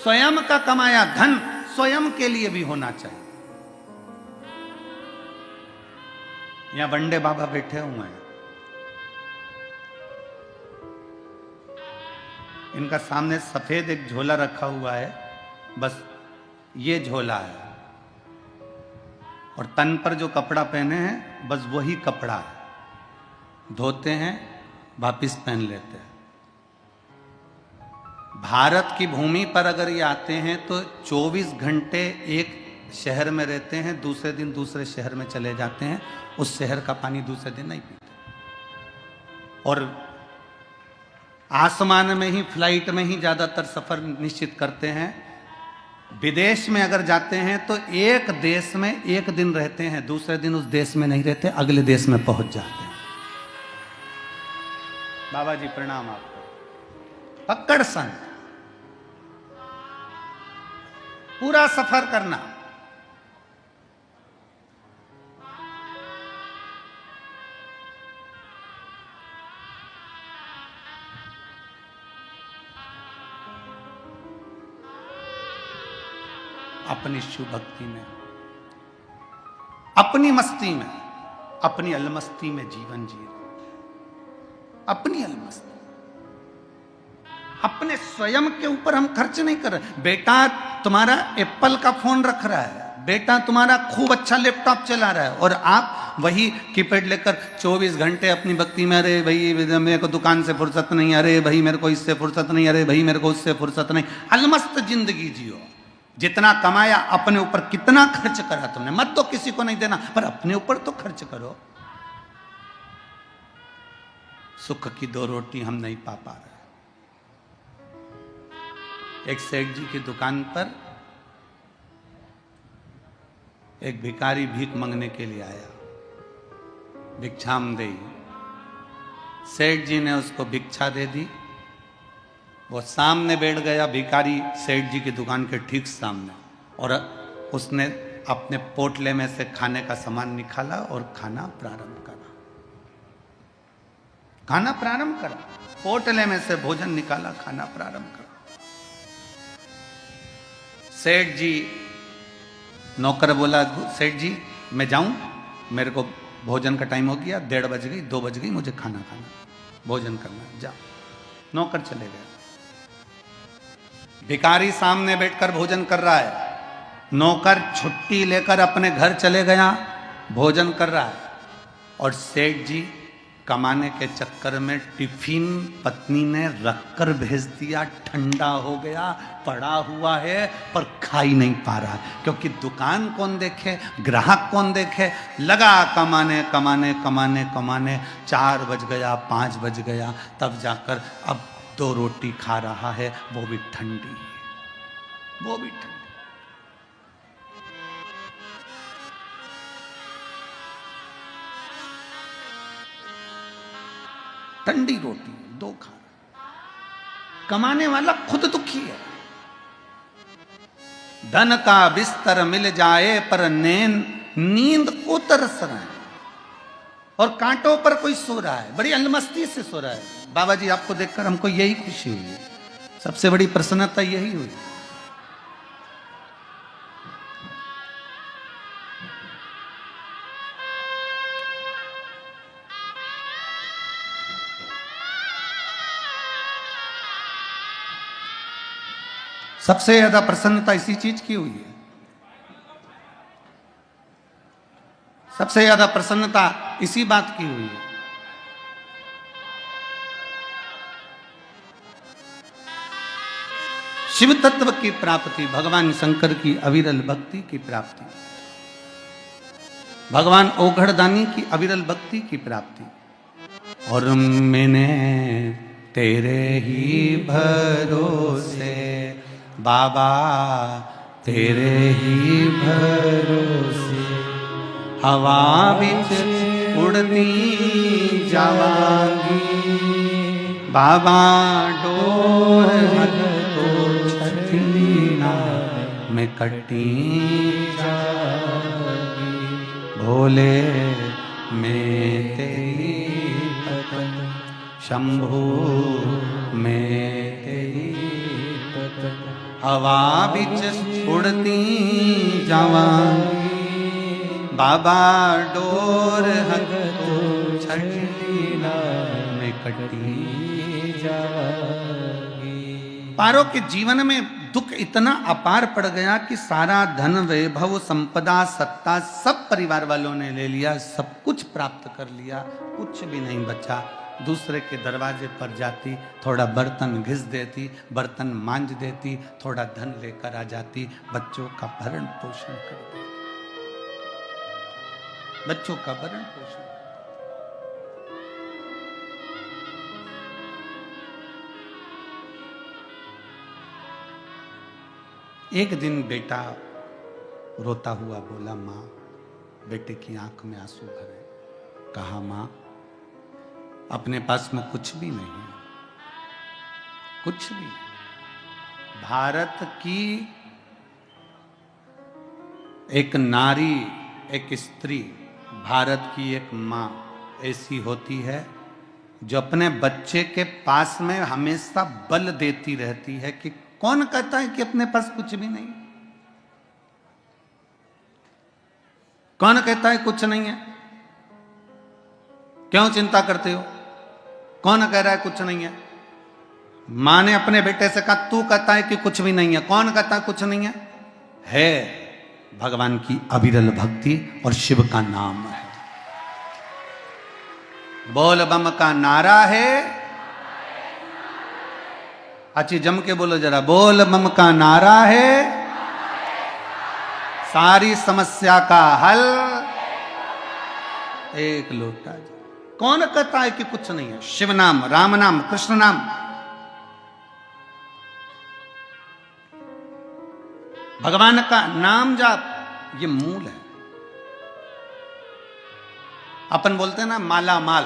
स्वयं का कमाया धन स्वयं के लिए भी होना चाहिए। यहां बंडे बाबा बैठे हुए हैं, इनका सामने सफेद एक झोला रखा हुआ है, बस ये झोला है, और तन पर जो कपड़ा पहने हैं बस वही कपड़ा है, धोते हैं वापिस पहन लेते हैं। भारत की भूमि पर अगर ये आते हैं तो 24 घंटे एक शहर में रहते हैं, दूसरे दिन दूसरे शहर में चले जाते हैं, उस शहर का पानी दूसरे दिन नहीं पीते, और आसमान में ही, फ्लाइट में ही ज्यादातर सफर निश्चित करते हैं। विदेश में अगर जाते हैं तो एक देश में एक दिन रहते हैं, दूसरे दिन उस देश में नहीं रहते, अगले देश में पहुंच जाते हैं। बाबा जी प्रणाम आपको। पकड़ संग पूरा सफर करना, अपनी शिव भक्ति में, अपनी मस्ती में, अपनी अलमस्ती में जीवन जी, अपनी अलमस्ती, अपने स्वयं के ऊपर हम खर्च नहीं कर रहे। बेटा तुम्हारा एप्पल का फोन रख रहा है, बेटा तुम्हारा खूब अच्छा लैपटॉप चला रहा है, और आप वही कीपैड लेकर 24 घंटे अपनी भक्ति में, अरे भाई मेरे को दुकान से फुर्सत नहीं, अरे भाई मेरे को इससे फुर्सत नहीं, अरे भाई मेरे को उससे फुर्सत नहीं। अलमस्त जिंदगी जियो। जितना कमाया अपने ऊपर कितना खर्च करा तुमने, मत तो किसी को नहीं देना, पर अपने ऊपर तो खर्च करो। सुख की 2 रोटी हम नहीं पा रहे। एक सेठ जी की दुकान पर एक भिखारी भीख मांगने के लिए आया, भिक्षाम देई। सेठ जी ने उसको भिक्षा दे दी, वो सामने बैठ गया भिखारी सेठ जी की दुकान के ठीक सामने, और उसने अपने पोटले में से खाने का सामान निकाला और खाना प्रारंभ करा। खाना प्रारंभ करा, पोटले में से भोजन निकाला, खाना प्रारंभ करा। सेठ जी, नौकर बोला, सेठ जी मैं जाऊं, मेरे को भोजन का टाइम हो गया, 1:30 बज गई, 2 बज गई, मुझे खाना खाना, भोजन करना, जा। नौकर चले गए। भिखारी सामने बैठकर भोजन कर रहा है, नौकर छुट्टी लेकर अपने घर चले गया, भोजन कर रहा है, और सेठ जी कमाने के चक्कर में टिफिन पत्नी ने रखकर भेज दिया, ठंडा हो गया, पड़ा हुआ है, पर खा ही नहीं पा रहा, क्योंकि दुकान कौन देखे, ग्राहक कौन देखे, लगा कमाने कमाने कमाने कमाने, 4 बज गया, 5 बज गया, तब जाकर अब 2 रोटी खा रहा है, वो भी ठंडी, वो भी ठंडी। ठंडी रोटी 2 खा रहा। कमाने वाला खुद दुखी है। धन का बिस्तर मिल जाए पर नींद को तरस रहा है, और कांटों पर कोई सो रहा है, बड़ी अलमस्ती से सो रहा है। बाबा जी आपको देखकर हमको यही खुशी हुई, सबसे बड़ी प्रसन्नता यही हुई। सबसे ज्यादा प्रसन्नता इसी चीज की हुई है, सबसे ज्यादा प्रसन्नता इसी बात की हुई है। शिव तत्व की प्राप्ति, भगवान शंकर की अविरल भक्ति की प्राप्ति, भगवान ओघड़दानी की अविरल भक्ति की प्राप्ति। और मैंने तेरे ही भरोसे बाबा, तेरे ही भरोसे हवा बिच उड़ती जावांगी, बाबा डोर तो छठी ना मैं कटी जागी, भोले मैं तेरी पतन, शंभू मैं तेरी पतन, हवा बिच उड़ती जावांगी, बाबा डोर हक तो छड़ी में कटी जावांगी। पारो के जीवन में दुख इतना अपार पड़ गया कि सारा धन वैभव संपदा सत्ता सब परिवार वालों ने ले लिया, सब कुछ प्राप्त कर लिया, कुछ भी नहीं बचा। दूसरे के दरवाजे पर जाती, थोड़ा बर्तन घिस देती, बर्तन मांज देती, थोड़ा धन लेकर आ जाती, बच्चों का भरण पोषण कर देती, बच्चों का भरण पोषण। एक दिन बेटा रोता हुआ बोला, माँ, बेटे की आंख में आंसू भरे। कहा, माँ, अपने पास में कुछ भी नहीं है, कुछ भी नहीं। भारत की एक नारी, एक स्त्री, भारत की एक माँ ऐसी होती है जो अपने बच्चे के पास में हमेशा बल देती रहती है कि कौन कहता है कि अपने पास कुछ भी नहीं, कौन कहता है कुछ नहीं है, क्यों चिंता करते हो, कौन कह रहा है कुछ नहीं है। मां ने अपने बेटे से कहा, तू कहता है कि कुछ भी नहीं है, कौन कहता है कुछ नहीं है भगवान की अविरल भक्ति और शिव का नाम है। बोल बम का नारा है, अच्छी जम के बोलो जरा, बोल बम का नारा है, सारी समस्या का हल एक लोटा। कौन कहता है कि कुछ नहीं है? शिव नाम, राम नाम, कृष्ण नाम, भगवान का नाम जाप, ये मूल है। अपन बोलते हैं ना माला माल,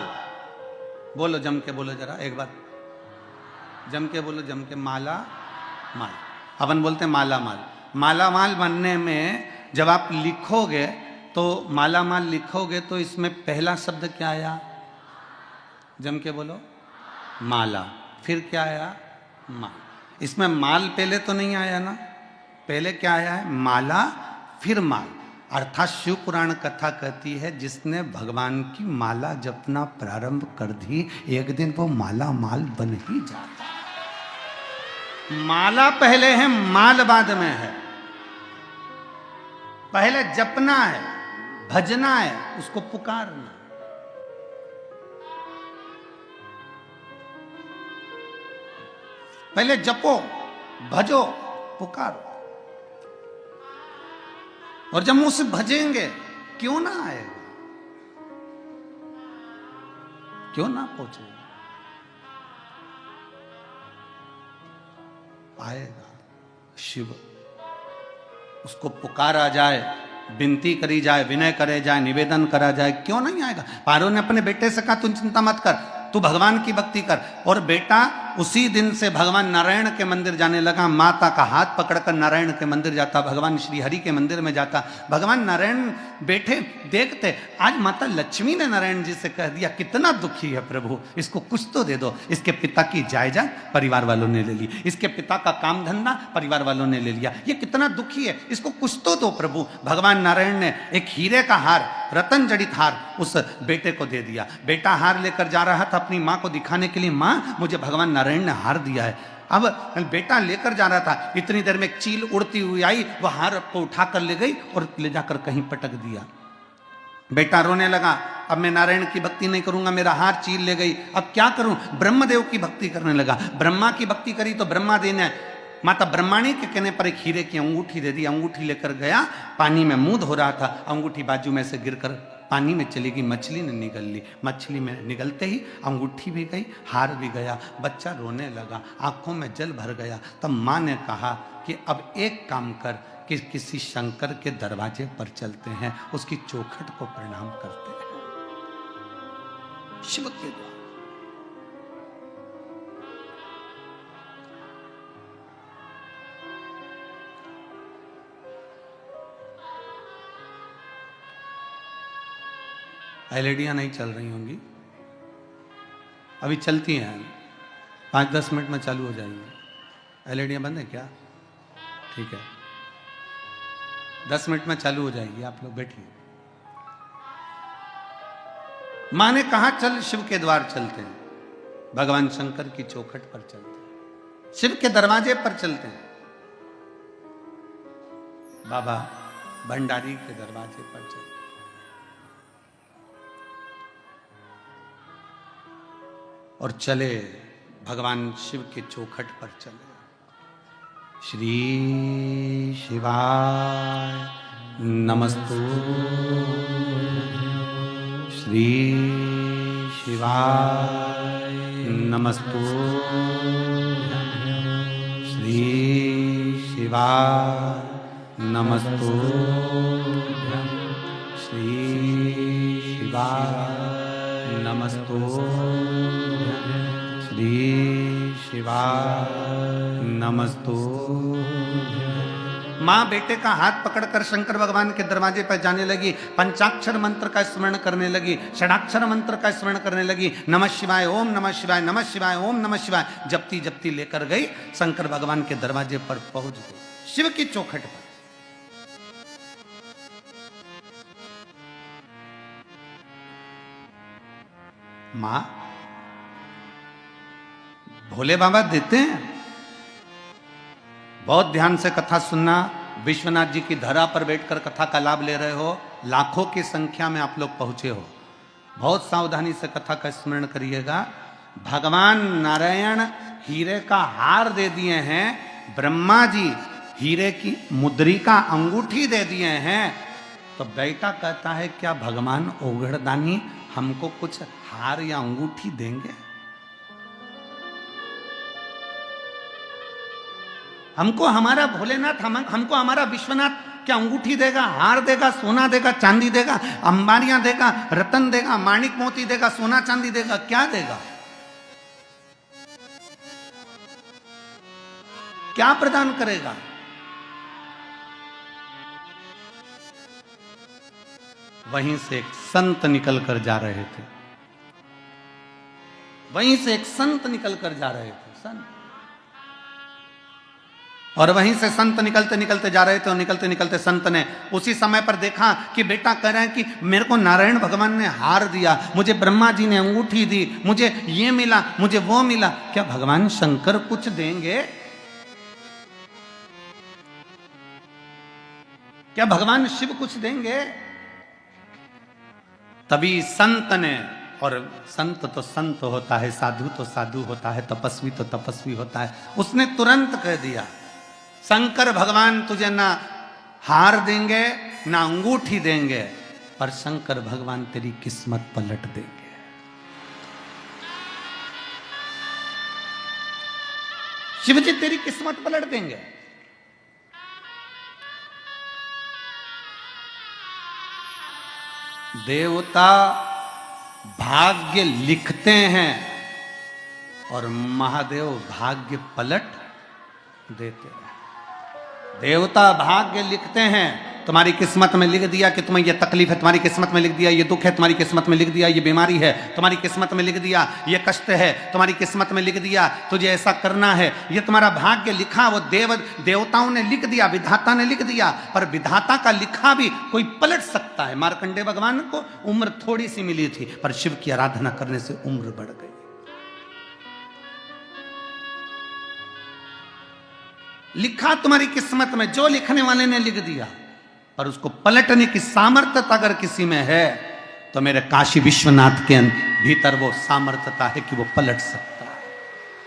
बोलो जम के बोलो जरा, एक बार जम के बोलो, जम के, माला माल। अपन बोलते हैं माला माल। माला माल बनने में जब आप लिखोगे तो माला माल लिखोगे तो इसमें पहला शब्द क्या आया? जम के बोलो, माला। फिर क्या आया? माल। इसमें माल पहले तो नहीं आया ना, पहले क्या आया है? माला, फिर माल। अर्थात शिव पुराण कथा कहती है जिसने भगवान की माला जपना प्रारंभ कर दी, एक दिन वो माला माल बन ही जाता। माला पहले है, माल बाद में है। पहले जपना है, भजना है, उसको पुकारना। पहले जपो, भजो, पुकारो। और जब मुझसे भजेंगे, क्यों ना आएगा, क्यों ना पहुंचेगा, आएगा शिव। उसको पुकारा जाए, विनती करी जाए, विनय करे जाए, निवेदन करा जाए, क्यों नहीं आएगा? पारो ने अपने बेटे से कहा, तू चिंता मत कर, तू भगवान की भक्ति कर। और बेटा उसी दिन से भगवान नारायण के मंदिर जाने लगा। माता का हाथ पकड़कर नारायण के मंदिर जाता, भगवान श्री हरि के मंदिर में जाता। भगवान नारायण बैठे देखते, आज माता लक्ष्मी ने नारायण जी से कह दिया, कितना दुखी है प्रभु, इसको कुछ तो दे दो। इसके पिता की जायदाद परिवार वालों ने ले ली, इसके पिता का काम धंधा परिवार वालों ने ले लिया, ये कितना दुखी है, इसको कुछ तो दो प्रभु। भगवान नारायण ने एक हीरे का हार, रतन जड़ित हार उस बेटे को दे दिया। बेटा हार लेकर जा रहा था अपनी माँ को दिखाने के लिए, माँ मुझे भगवान नारायण ने हार दिया है। अब बेटा लेकर जा रहा था, इतनी देर में एक चील उड़ती हुई आई, वह हार को उठा कर ले गई और ले जाकर कहीं पटक दिया। बेटा रोने लगा, अब मैं नारायण की भक्ति नहीं करूंगा, मेरा हार चील ले गई, अब क्या करूं? ब्रह्मदेव की भक्ति करने लगा। ब्रह्मा की भक्ति करी तो ब्रह्मा देने, माता ब्रह्माणी के कहने पर एक हीरे की अंगूठी दे दी। अंगूठी लेकर गया, पानी में मुंह धो रहा था, अंगूठी बाजू में से गिरकर पानी में चली गई, मछली ने निगल ली। मछली में निगलते ही अंगूठी भी गई, हार भी गया। बच्चा रोने लगा, आंखों में जल भर गया। तब माँ ने कहा कि अब एक काम कर, कि किसी शंकर के दरवाजे पर चलते हैं, उसकी चौखट को प्रणाम करते हैं, शिव के द्वारा। एलईडियाँ नहीं चल रही होंगी, अभी चलती हैं, 5-10 मिनट में चालू हो जाएंगी। एलईडियाँ बंद है क्या? ठीक है, 10 मिनट में चालू हो जाएगी, आप लोग बैठिए। मां ने कहा चल शिव के द्वार चलते हैं, भगवान शंकर की चौखट पर चलते हैं, शिव के दरवाजे पर चलते हैं, बाबा भंडारी के दरवाजे पर चलते हैं। और चले भगवान शिव के चौखट पर चले। श्री शिवाय नमस्तु, श्री शिवाय नमस्तु, श्री शिवाय नमस्तु, श्री शिवाय नमस्तु, श्री शिवाय नमस्तु। मां बेटे का हाथ पकड़कर शंकर भगवान के दरवाजे पर जाने लगी, पंचाक्षर मंत्र का स्मरण करने लगी, षडाक्षर मंत्र का स्मरण करने लगी। नमः शिवाय, ओम नमः शिवाय, नमः शिवाय, ओम नमः शिवाय जपती जपती लेकर गई, शंकर भगवान के दरवाजे पर पहुंच गई, शिव की चौखट पर। मां, भोले बाबा देते हैं, बहुत ध्यान से कथा सुनना। विश्वनाथ जी की धरा पर बैठकर कथा का लाभ ले रहे हो, लाखों की संख्या में आप लोग पहुंचे हो, बहुत सावधानी से कथा का स्मरण करिएगा। भगवान नारायण हीरे का हार दे दिए हैं, ब्रह्मा जी हीरे की मुद्रिका अंगूठी दे दिए हैं, तो बेटा कहता है क्या भगवान ओघड़दानी हमको कुछ हार या अंगूठी देंगे? हमको हमारा भोलेनाथ हमको हमारा विश्वनाथ क्या अंगूठी देगा, हार देगा, सोना देगा, चांदी देगा, अंबारियां देगा, रतन देगा, माणिक मोती देगा, सोना चांदी देगा, क्या देगा? क्या प्रदान करेगा? वहीं से एक संत निकल कर जा रहे थे, वहीं से एक संत निकल कर जा रहे थे, संत। और वहीं से संत निकलते निकलते जा रहे थे, और निकलते निकलते संत ने उसी समय पर देखा कि बेटा कह रहे हैं कि मेरे को नारायण भगवान ने हार दिया, मुझे ब्रह्मा जी ने अंगूठी दी, मुझे ये मिला, मुझे वो मिला, क्या भगवान शंकर कुछ देंगे? क्या भगवान शिव कुछ देंगे? तभी संत ने, और संत तो संत होता है, साधु तो साधु होता है, तपस्वी तो तपस्वी होता है, उसने तुरंत कह दिया शंकर भगवान तुझे ना हार देंगे ना अंगूठी देंगे, पर शंकर भगवान तेरी किस्मत पलट देंगे। शिव जी तेरी किस्मत पलट देंगे। देवता भाग्य लिखते हैं और महादेव भाग्य पलट देते हैं। देवता भाग्य लिखते हैं, तुम्हारी किस्मत में लिख दिया कि तुम्हें यह तकलीफ है, तुम्हारी किस्मत में लिख दिया ये दुख है, तुम्हारी किस्मत में लिख दिया ये बीमारी है, तुम्हारी किस्मत में लिख दिया ये कष्ट है, तुम्हारी किस्मत में लिख दिया तुझे ऐसा करना है, ये तुम्हारा भाग्य लिखा, वो देवताओं ने लिख दिया, विधाता ने लिख दिया, पर विधाता का लिखा भी कोई पलट सकता है। मार्कंडेय भगवान को उम्र थोड़ी सी मिली थी, पर शिव की आराधना करने से उम्र बढ़ गई। लिखा तुम्हारी किस्मत में, जो लिखने वाले ने लिख दिया, पर उसको पलटने की सामर्थ्यता अगर किसी में है तो मेरे काशी विश्वनाथ के भीतर वो सामर्थ्यता है कि वो पलट सकता है।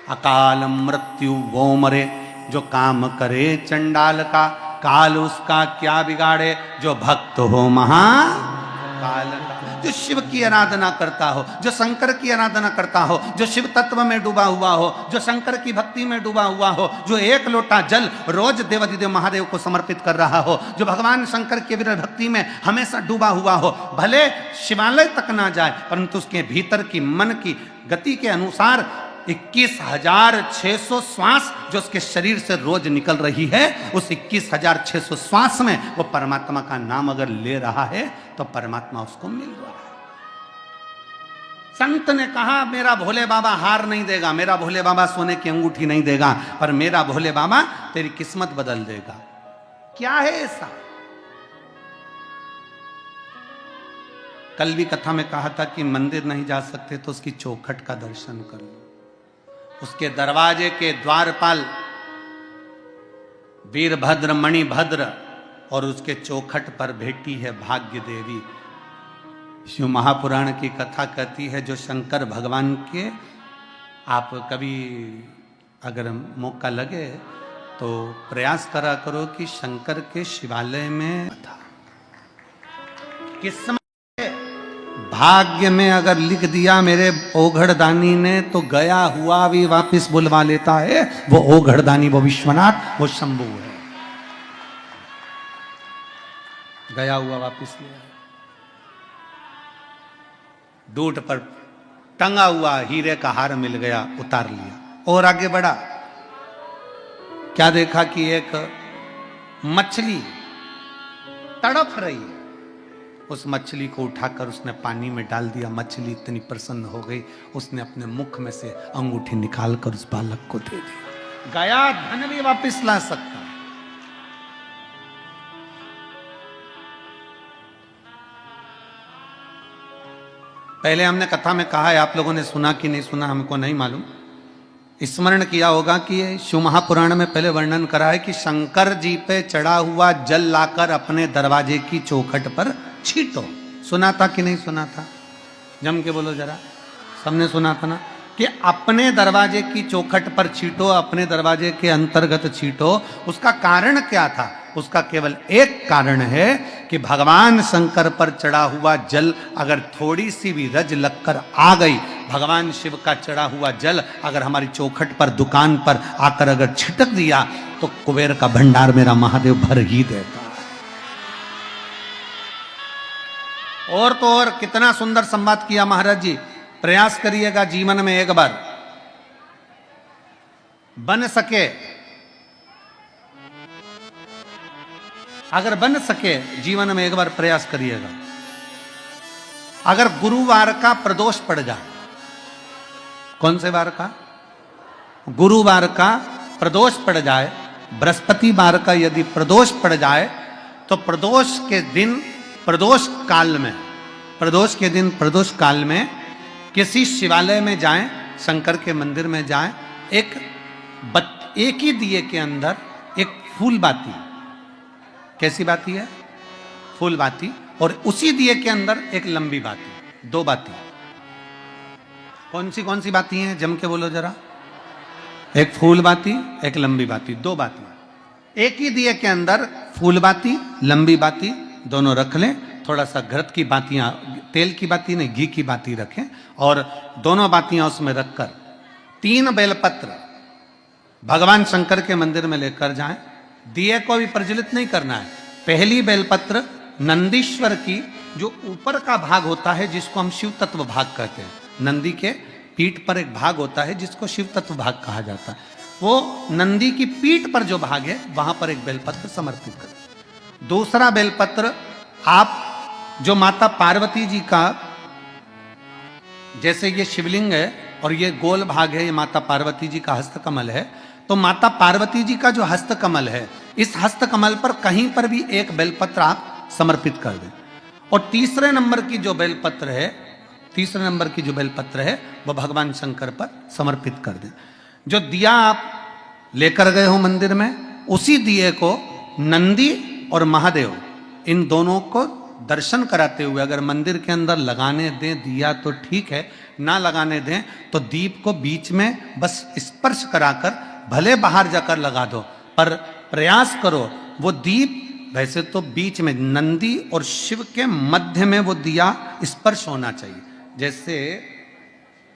अकाल मृत्यु वो मरे जो काम करे चंडाल का, काल उसका क्या बिगाड़े जो भक्त हो महाकाल का। जो शिव की आराधना करता हो, जो शंकर की आराधना करता हो, जो शिव तत्व में डूबा हुआ हो, जो शंकर की भक्ति में डूबा हुआ हो, जो एक लोटा जल रोज देवाधिदेव महादेव को समर्पित कर रहा हो, जो भगवान शंकर की विरह भक्ति में हमेशा डूबा हुआ हो, भले शिवालय तक ना जाए परंतु उसके भीतर की मन की गति के अनुसार 21,600 श्वास जो उसके शरीर से रोज निकल रही है, उस 21,600 श्वास में वो परमात्मा का नाम अगर ले रहा है तो परमात्मा उसको मिल रहा है। संत ने कहा मेरा भोले बाबा हार नहीं देगा, मेरा भोले बाबा सोने की अंगूठी नहीं देगा, पर मेरा भोले बाबा तेरी किस्मत बदल देगा। क्या है ऐसा? कल भी कथा में कहा था कि मंदिर नहीं जा सकते तो उसकी चौखट का दर्शन कर लो। उसके दरवाजे के द्वारपाल वीरभद्र मणिभद्र और उसके चौखट पर बैठी है भाग्य देवी। शिव महापुराण की कथा कहती है जो शंकर भगवान के, आप कभी अगर मौका लगे तो प्रयास करा करो कि शंकर के शिवालय में था। किस्मत भाग्य में अगर लिख दिया मेरे ओघड़दानी ने तो गया हुआ भी वापस बुलवा लेता है। वो ओघड़दानी, वो विश्वनाथ, वो शंभू है। गया हुआ वापस ले आया। दूट पर टंगा हुआ हीरे का हार मिल गया, उतार लिया और आगे बढ़ा। क्या देखा कि एक मछली तड़प रही है। उस मछली को उठाकर उसने पानी में डाल दिया। मछली इतनी प्रसन्न हो गई, उसने अपने मुख में से अंगूठी निकालकर उस बालक को दे दी। गया धन भी वापस ला सकता। पहले हमने कथा में कहा है, आप लोगों ने सुना कि नहीं सुना हमको नहीं मालूम। स्मरण किया होगा कि शिव महापुराण में पहले वर्णन करा है कि शंकर जी पे चढ़ा हुआ जल लाकर अपने दरवाजे की चौखट पर छीटो। सुना था कि नहीं सुना था? जम के बोलो जरा। सबने सुना था ना कि अपने दरवाजे की चौखट पर छीटो, अपने दरवाजे के अंतर्गत छीटो। उसका कारण क्या था? उसका केवल एक कारण है कि भगवान शंकर पर चढ़ा हुआ जल अगर थोड़ी सी भी रज लगकर आ गई, भगवान शिव का चढ़ा हुआ जल अगर हमारी चौखट पर, दुकान पर आकर अगर छिटक दिया तो कुबेर का भंडार मेरा महादेव भर ही देता। और तो और कितना सुंदर संवाद किया महाराज जी। प्रयास करिएगा जीवन में एक बार, बन सके, अगर बन सके जीवन में एक बार प्रयास करिएगा। अगर गुरुवार का प्रदोष पड़ जाए, कौन से वार का? गुरुवार का प्रदोष पड़ जाए, बृहस्पतिवार का यदि प्रदोष पड़ जाए तो प्रदोष के दिन, प्रदोष काल में, प्रदोष के दिन, प्रदोष काल में किसी शिवालय में जाएं, शंकर के मंदिर में जाएं, एक ही दिए के अंदर एक फूल बाती, कैसी बाती है? फूल बाती, और उसी दिए के अंदर एक लंबी बाती, दो बाती। कौन सी बाती हैं? जम के बोलो जरा। एक फूल बाती, एक लंबी बाती, दो बाती। एक ही दिए के अंदर फूल बाती, लंबी बाती दोनों रख लें। थोड़ा सा घृत की बातियां, तेल की बाती नहीं, घी की बाती रखें और दोनों बातियां उसमें रखकर 3 बेलपत्र भगवान शंकर के मंदिर में लेकर जाएं। दिए को भी प्रज्वलित नहीं करना है। पहली बेलपत्र नंदीश्वर की, जो ऊपर का भाग होता है जिसको हम शिव तत्व भाग कहते हैं, नंदी के पीठ पर एक भाग होता है जिसको शिव तत्व भाग कहा जाता है, वो नंदी की पीठ पर जो भाग है वहां पर एक बेलपत्र समर्पित करें। दूसरा बेलपत्र आप जो माता पार्वती जी का, जैसे ये शिवलिंग है और ये गोल भाग है, ये माता पार्वती जी का हस्तकमल है, तो माता पार्वती जी का जो हस्तकमल है, इस हस्तकमल पर कहीं पर भी एक बेलपत्र आप समर्पित कर दें। और तीसरे नंबर की जो बेलपत्र है, तीसरे नंबर की जो बेलपत्र है वो भगवान शंकर पर समर्पित कर दें। जो दिया आप लेकर गए हो मंदिर में, उसी दिए को नंदी और महादेव इन दोनों को दर्शन कराते हुए अगर मंदिर के अंदर लगाने दें दिया तो ठीक है, ना लगाने दें तो दीप को बीच में बस स्पर्श कराकर भले बाहर जाकर लगा दो, पर प्रयास करो वो दीप, वैसे तो बीच में नंदी और शिव के मध्य में वो दिया स्पर्श होना चाहिए। जैसे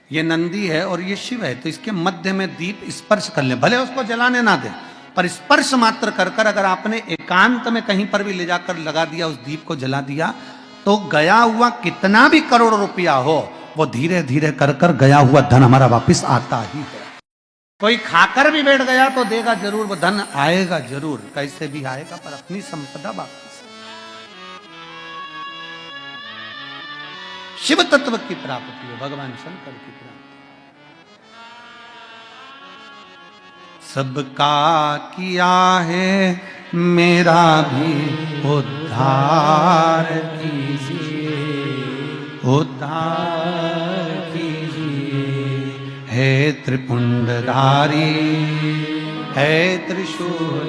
ये नंदी है और ये शिव है, तो इसके मध्य में दीप स्पर्श कर ले, भले उसको जलाने ना दे, पर स्पर्श मात्र कर कर अगर आपने एकांत में कहीं पर भी ले जाकर लगा दिया, उस दीप को जला दिया, तो गया हुआ कितना भी करोड़ रुपया हो, वो धीरे धीरे कर कर गया हुआ धन हमारा वापस आता ही है। कोई खाकर भी बैठ गया तो देगा जरूर, वो धन आएगा जरूर, कैसे भी आएगा, पर अपनी संपदा वापस। शिव तत्व की प्राप्ति हो, भगवान शंकर की प्राप्ति। सबका किया है मेरा भी उद्धार कीजिए, उद्धार कीजिए। है त्रिपुंडधारी है त्रिशूल।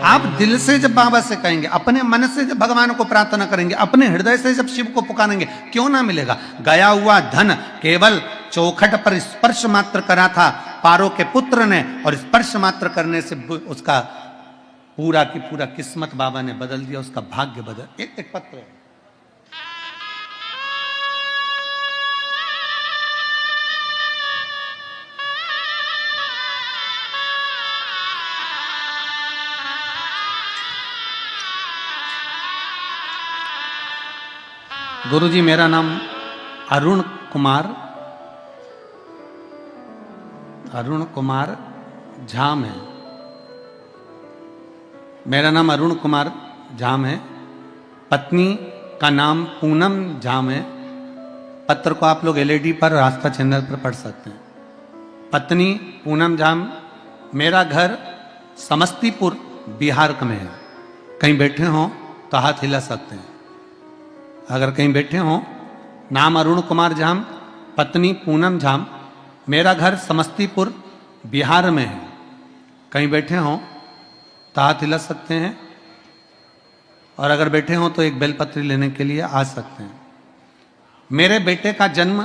आप दिल से जब बाबा से कहेंगे, अपने मन से जब भगवान को प्रार्थना करेंगे, अपने हृदय से जब शिव को पुकारेंगे, क्यों ना मिलेगा। गया हुआ धन केवल चौखट पर स्पर्श मात्र करा था पारो के पुत्र ने, और स्पर्श मात्र करने से उसका पूरा की पूरा किस्मत बाबा ने बदल दिया, उसका भाग्य बदल। एक पत्र है, गुरुजी मेरा नाम अरुण कुमार झाम है। मेरा नाम अरुण कुमार झाम है। पत्नी का नाम पूनम झाम है। पत्र को आप लोग एलईडी पर आस्था चैनल पर पढ़ सकते हैं। पत्नी पूनम झाम। मेरा घर समस्तीपुर बिहार में है। कहीं बैठे हो तो हाथ हिला सकते हैं अगर कहीं बैठे हो। नाम अरुण कुमार झाम, पत्नी पूनम झाम। मेरा घर समस्तीपुर बिहार में है। कहीं बैठे हो तो हाथ हिला सकते हैं, और अगर बैठे हो तो एक बेलपत्री लेने के लिए आ सकते हैं। मेरे बेटे का जन्म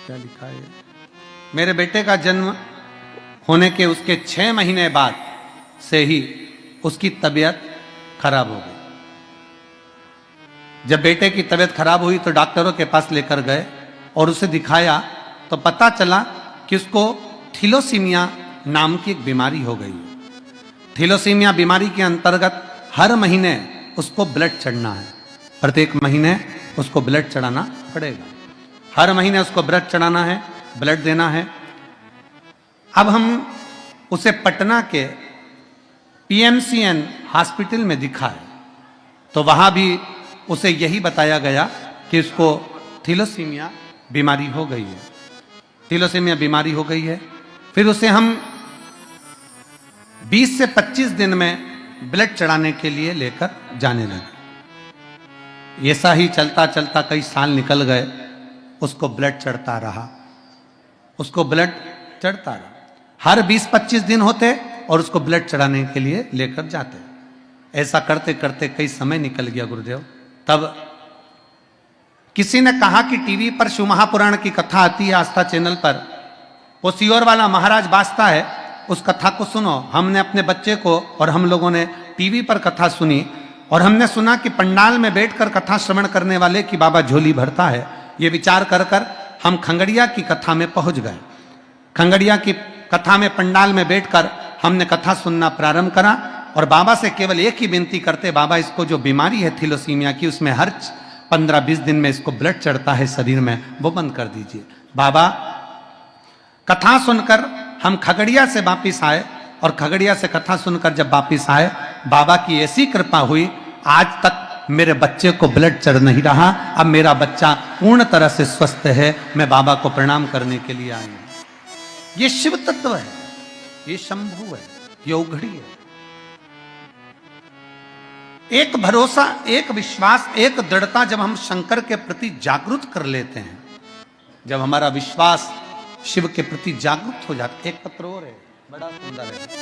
क्या लिखा है, मेरे बेटे का जन्म होने के उसके 6 महीने बाद से ही उसकी तबीयत खराब हो गई। जब बेटे की तबीयत खराब हुई तो डॉक्टरों के पास लेकर गए और उसे दिखाया तो पता चला कि उसको थैलेसीमिया नाम की एक बीमारी हो गई। थैलेसीमिया बीमारी के अंतर्गत हर महीने उसको ब्लड चढ़ना है। प्रत्येक महीने उसको ब्लड चढ़ाना पड़ेगा। हर महीने उसको ब्लड चढ़ाना है, ब्लड देना है। अब हम उसे पटना के पीएमसीएन हॉस्पिटल में दिखाए तो वहां भी उसे यही बताया गया कि उसको थैलेसीमिया बीमारी हो गई है। थैलेसीमिया बीमारी हो गई है। फिर उसे हम 20 से 25 दिन में ब्लड चढ़ाने के लिए लेकर जाने लगे। ऐसा ही चलता चलता कई साल निकल गए। उसको ब्लड चढ़ता रहा, उसको ब्लड चढ़ता रहा। हर 20-25 दिन होते और उसको ब्लड चढ़ाने के लिए लेकर जाते। ऐसा करते करते कई समय निकल गया गुरुदेव। तब किसी ने कहा कि टीवी पर शिव महापुराण की कथा आती है आस्था चैनल पर, वो सियोर वाला महाराज बाजता है, उस कथा को सुनो। हमने अपने बच्चे को और हम लोगों ने टीवी पर कथा सुनी और हमने सुना कि पंडाल में बैठकर कथा श्रवण करने वाले की बाबा झोली भरता है। ये विचार कर कर हम खंगड़िया की कथा में पहुंच गए। खंगड़िया की कथा में पंडाल में बैठकर हमने कथा सुनना प्रारंभ करा और बाबा से केवल एक ही विनती करते, बाबा इसको जो बीमारी है थैलेसीमिया की, उसमें हर 15-20 दिन में इसको ब्लड चढ़ता है शरीर में, वो बंद कर दीजिए। बाबा कथा सुनकर हम खगड़िया से वापिस आए और खगड़िया से कथा सुनकर जब वापिस आए, बाबा की ऐसी कृपा हुई, आज तक मेरे बच्चे को ब्लड चढ़ नहीं रहा। अब मेरा बच्चा पूर्ण तरह से स्वस्थ है। मैं बाबा को प्रणाम करने के लिए आई हूं। ये शिव तत्व है, ये शंभु है, ये उघड़ी है। एक भरोसा, एक विश्वास, एक दृढ़ता जब हम शंकर के प्रति जागृत कर लेते हैं, जब हमारा विश्वास शिव के प्रति जागृत हो जाता। एक पत्र और है, बड़ा सुंदर है।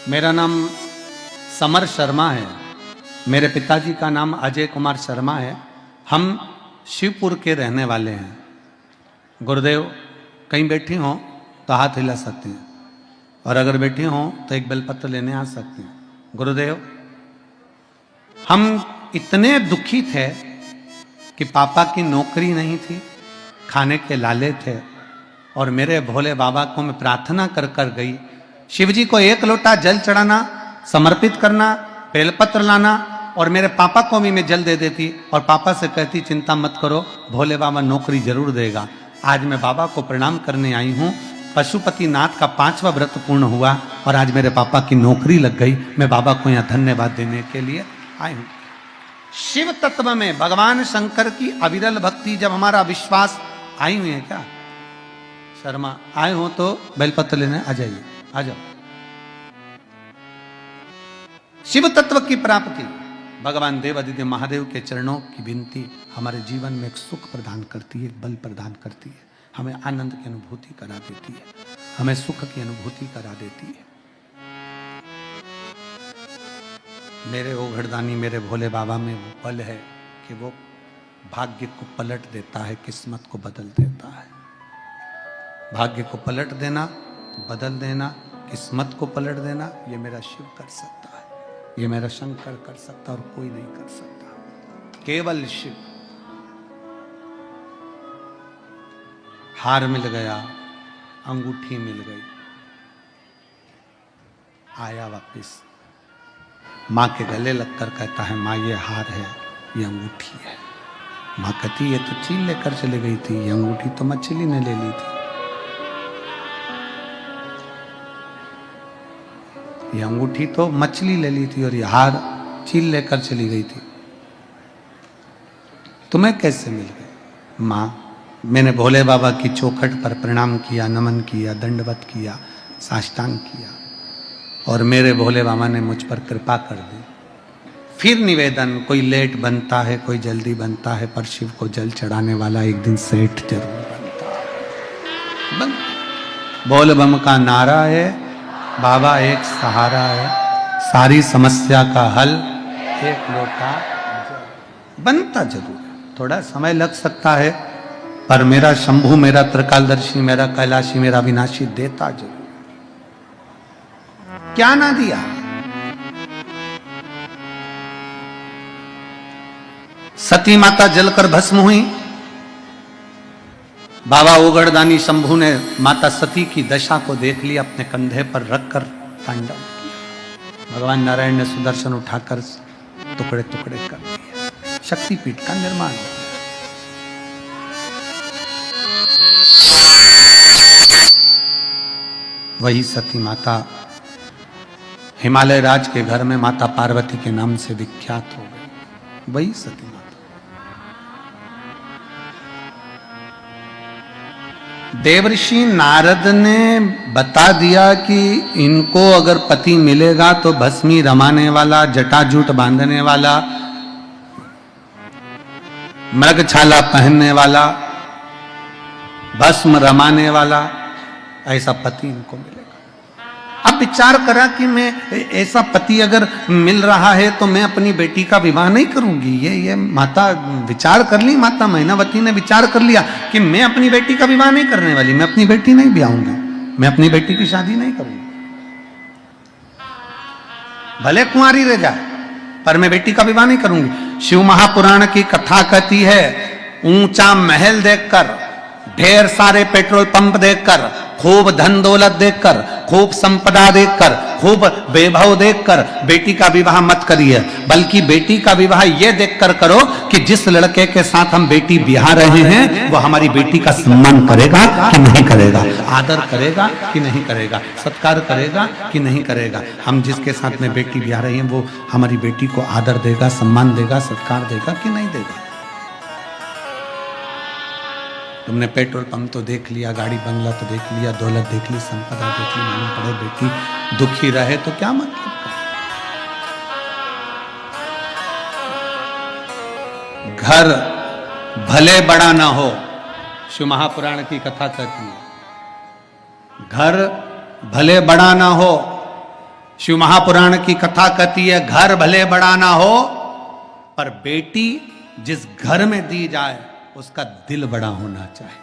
मेरा नाम समर शर्मा है। मेरे पिताजी का नाम अजय कुमार शर्मा है। हम शिवपुर के रहने वाले हैं। गुरुदेव कहीं बैठी हो तो हाथ हिला सकते हैं, और अगर बैठी हो तो एक बेलपत्र लेने आ सकते हैं। गुरुदेव हम इतने दुखी थे कि पापा की नौकरी नहीं थी, खाने के लाले थे और मेरे भोले बाबा को मैं प्रार्थना कर कर गई, शिव जी को 1 लोटा जल चढ़ाना, समर्पित करना, बेलपत्र लाना, और मेरे पापा को भी मैं जल दे देती और पापा से कहती चिंता मत करो, भोले बाबा नौकरी जरूर देगा। आज मैं बाबा को प्रणाम करने आई हूँ, पशुपति नाथ का 5वां व्रत पूर्ण हुआ और आज मेरे पापा की नौकरी लग गई। मैं बाबा को यहाँ धन्यवाद देने के लिए आई हूँ। शिव तत्व में भगवान शंकर की अविरल भक्ति, जब हमारा विश्वास, आई हुई है क्या शर्मा, आए हो तो बेलपत्र लेने आ जाइए, आ जाओ। शिव तत्व की प्राप्ति, भगवान देव आदित्य महादेव के चरणों की विनती हमारे जीवन में एक सुख प्रदान करती है, एक बल प्रदान करती है, हमें आनंद की अनुभूति करा देती है, हमें सुख की अनुभूति करा देती है। मेरे ओघड़दानी मेरे भोले बाबा में वो बल है कि वो भाग्य को पलट देता है, किस्मत को बदल देता है। भाग्य को पलट देना, बदल देना, किस्मत को पलट देना, ये मेरा शिव कर सकता है, ये मेरा शंकर कर सकता और कोई नहीं कर सकता, केवल शिव। हार मिल गया, अंगूठी मिल गई, आया वापिस, माँ के गले लगकर कहता है माँ ये हार है, ये अंगूठी है। माँ कहती ये तो चील लेकर चली गई थी, ये अंगूठी तो मछली ने ले ली थी। ये अंगूठी तो मछली ले ली थी और ये हार चील लेकर चली गई थी, तुम्हें कैसे मिल गई? माँ, मैंने भोले बाबा की चौखट पर प्रणाम किया, नमन किया, दंडवत किया, साष्टांग किया और मेरे भोले बाबा ने मुझ पर कृपा कर दी। फिर निवेदन, कोई लेट बनता है, कोई जल्दी बनता है, पर शिव को जल चढ़ाने वाला एक दिन सेठ जरूर बनता है। बोल बम का नारा है, बाबा एक सहारा है, सारी समस्या का हल एक लोटा बनता जरूर है। थोड़ा समय लग सकता है पर मेरा शंभू, मेरा त्रिकालदर्शी, मेरा कैलाशी, मेरा विनाशी देता जरूर। क्या ना दिया? सती माता जलकर भस्म हुई, बाबा ओगड़दानी शंभू ने माता सती की दशा को देख लिया, अपने कंधे पर रखकर तांडव किया। भगवान नारायण ने सुदर्शन उठाकर टुकड़े टुकड़े कर दिए, शक्तिपीठ का निर्माण हो। वही सती माता हिमालय राज के घर में माता पार्वती के नाम से विख्यात हो गई। वही सती माता। देवर्षि नारद ने बता दिया कि इनको अगर पति मिलेगा तो भस्मी रमाने वाला, जटाजूट बांधने वाला, मृगछाला पहनने वाला, भस्म रमाने वाला, ऐसा पति इनको मिलेगा। अब विचार करा कि मैं ऐसा पति अगर मिल रहा है तो मैं अपनी बेटी का विवाह नहीं करूंगी। ये माता विचार कर ली, माता मैनावती ने विचार कर लिया कि मैं अपनी बेटी का विवाह नहीं करने वाली, मैं अपनी बेटी नहीं ब्याहूंगी, मैं अपनी बेटी की शादी नहीं करूंगी। भले कुंवारी रह जाए पर मैं बेटी का विवाह नहीं करूंगी। शिव महापुराण की कथा कहती है, ऊंचा महल देखकर, ढेर सारे पेट्रोल पंप देखकर, खूब धन दौलत देखकर, खूब संपदा देखकर, खूब वैभव देखकर बेटी का विवाह मत करिए, बल्कि बेटी का विवाह यह देखकर करो कि जिस लड़के के साथ हम बेटी ब्याह रहे हैं वो हमारी बेटी का सम्मान करेगा कि नहीं करेगा, आदर करेगा कि नहीं करेगा, सत्कार करेगा कि नहीं करेगा। हम जिसके साथ में बेटी ब्याह रही हैं वो हमारी बेटी को आदर देगा, सम्मान देगा, सत्कार देगा कि नहीं देगा। तुमने पेट्रोल पंप तो देख लिया, गाड़ी बंगला तो देख लिया, दौलत देख ली, संपदा देख ली, मालूम पड़े बेटी दुखी रहे तो क्या मतलब का? घर भले बड़ा ना हो, शिव महापुराण की कथा कहती है, घर भले बड़ा ना हो, शिव महापुराण की कथा कहती है, घर भले बड़ा ना हो पर बेटी जिस घर में दी जाए उसका दिल बड़ा होना चाहिए।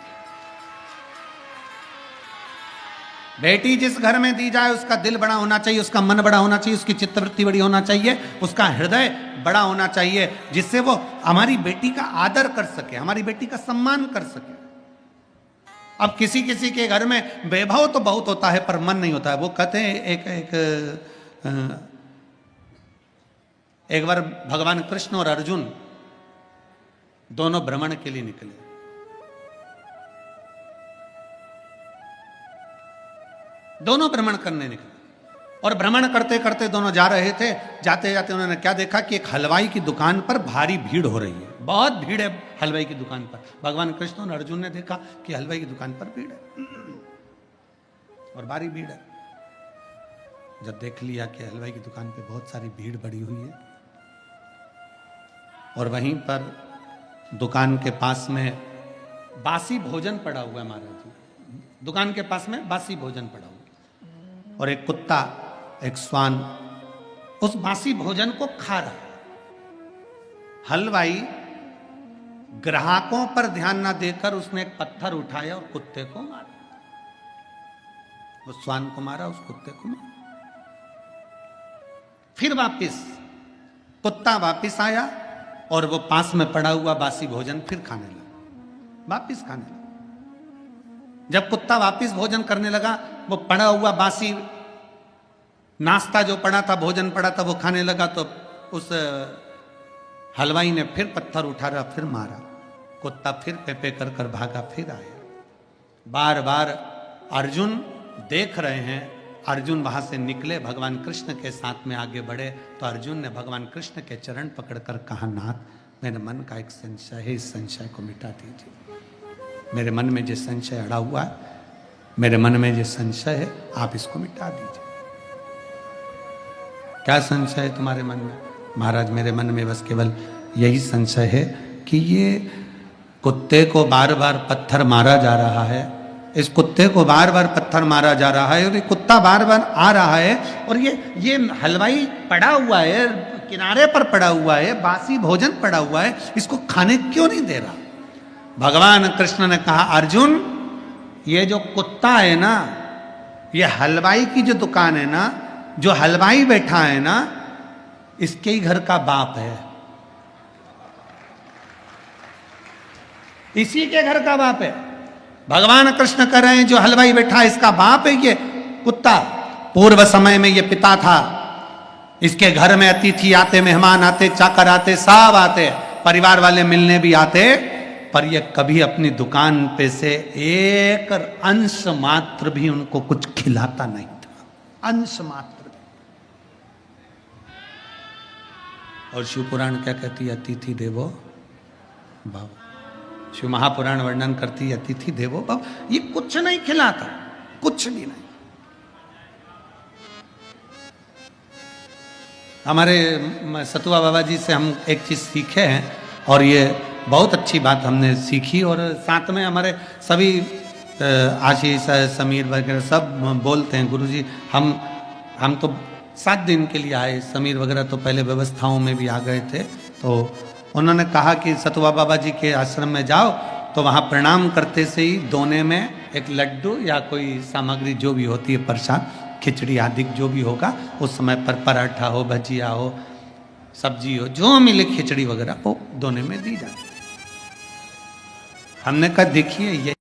बेटी जिस घर में दी जाए उसका दिल बड़ा होना चाहिए, उसका मन बड़ा होना चाहिए, उसकी चित्तवृत्ति बड़ी होना चाहिए, उसका हृदय बड़ा होना चाहिए, जिससे वो हमारी बेटी का आदर कर सके, हमारी बेटी का सम्मान कर सके। अब किसी किसी के घर में वैभव तो बहुत होता है पर मन नहीं होता है। वो कहते हैं एक बार भगवान कृष्ण और अर्जुन दोनों भ्रमण के लिए निकले। दोनों भ्रमण करने निकले और भ्रमण करते करते दोनों जा रहे थे। जाते जाते उन्होंने क्या देखा कि एक हलवाई की दुकान पर भारी भीड़ हो रही है, बहुत भीड़ है हलवाई की दुकान पर। भगवान कृष्ण और अर्जुन ने देखा कि हलवाई की दुकान पर भीड़ है और भारी भीड़ है। जब देख लिया कि हलवाई की दुकान पे बहुत सारी भीड़ बढ़ी हुई है और वहीं पर दुकान के पास में बासी भोजन पड़ा हुआ है महाराज जी, दुकान के पास में बासी भोजन पड़ा हुआ और एक कुत्ता, एक श्वान उस बासी भोजन को खा रहा है। हलवाई ग्राहकों पर ध्यान ना देकर उसने एक पत्थर उठाया और कुत्ते को मारा। उस श्वान को मारा, उस कुत्ते को मारा। फिर वापिस कुत्ता वापिस आया और वो पास में पड़ा हुआ बासी भोजन फिर खाने लगा, वापिस खाने लगा। जब कुत्ता वापिस भोजन करने लगा, वो पड़ा हुआ बासी नाश्ता जो पड़ा था, भोजन पड़ा था, वो खाने लगा तो उस हलवाई ने फिर पत्थर उठाया, फिर मारा। कुत्ता फिर पे कर कर भागा, फिर आया। बार बार अर्जुन देख रहे हैं। अर्जुन वहां से निकले, भगवान कृष्ण के साथ में आगे बढ़े तो अर्जुन ने भगवान कृष्ण के चरण पकड़कर कहा, नाथ मेरे मन का एक संशय है, इस संशय को मिटा दीजिए। मेरे मन में जो संशय अड़ा हुआ है, मेरे मन में जो संशय है, आप इसको मिटा दीजिए। क्या संशय है तुम्हारे मन में? महाराज मेरे मन में बस केवल यही संशय है कि ये कुत्ते को बार बार पत्थर मारा जा रहा है, इस कुत्ते को बार बार पत्थर मारा जा रहा है और ये कुत्ता बार बार आ रहा है और ये हलवाई पड़ा हुआ है, किनारे पर पड़ा हुआ है, बासी भोजन पड़ा हुआ है, इसको खाने क्यों नहीं दे रहा? भगवान कृष्ण ने कहा, अर्जुन ये जो कुत्ता है ना, ये हलवाई की जो दुकान है ना, जो हलवाई बैठा है ना, इसके ही घर का बाप है, इसी के घर का बाप है। भगवान कृष्ण कह रहे हैं जो हलवाई बैठा है इसका बाप है ये कुत्ता। पूर्व समय में ये पिता था, इसके घर में अतिथि आते, मेहमान आते, चाकर आते, सब आते, परिवार वाले मिलने भी आते, पर ये कभी अपनी दुकान पे से एक अंश मात्र भी उनको कुछ खिलाता नहीं था, अंश मात्र भी। और शिव पुराण क्या कहती है? अतिथि देवो भव। शिव महापुराण वर्णन करती है अतिथि देवो भव। ये कुछ नहीं खिलाता, कुछ भी नहीं। हमारे सतुआ बाबा जी से हम एक चीज सीखे हैं और ये बहुत अच्छी बात हमने सीखी और साथ में हमारे सभी आशीष समीर वगैरह सब बोलते हैं, गुरुजी हम तो 7 दिन के लिए आए, समीर वगैरह तो पहले व्यवस्थाओं में भी आ गए थे। तो उन्होंने कहा कि सतुआ बाबा जी के आश्रम में जाओ तो वहाँ प्रणाम करते से ही दोने में एक लड्डू या कोई सामग्री जो भी होती है, प्रसाद, खिचड़ी आदि जो भी होगा, उस समय पर पराठा हो, भजिया हो, सब्जी हो, जो मिले खिचड़ी वगैरह वो दोने में दी जाती। हमने कहा देखिए ये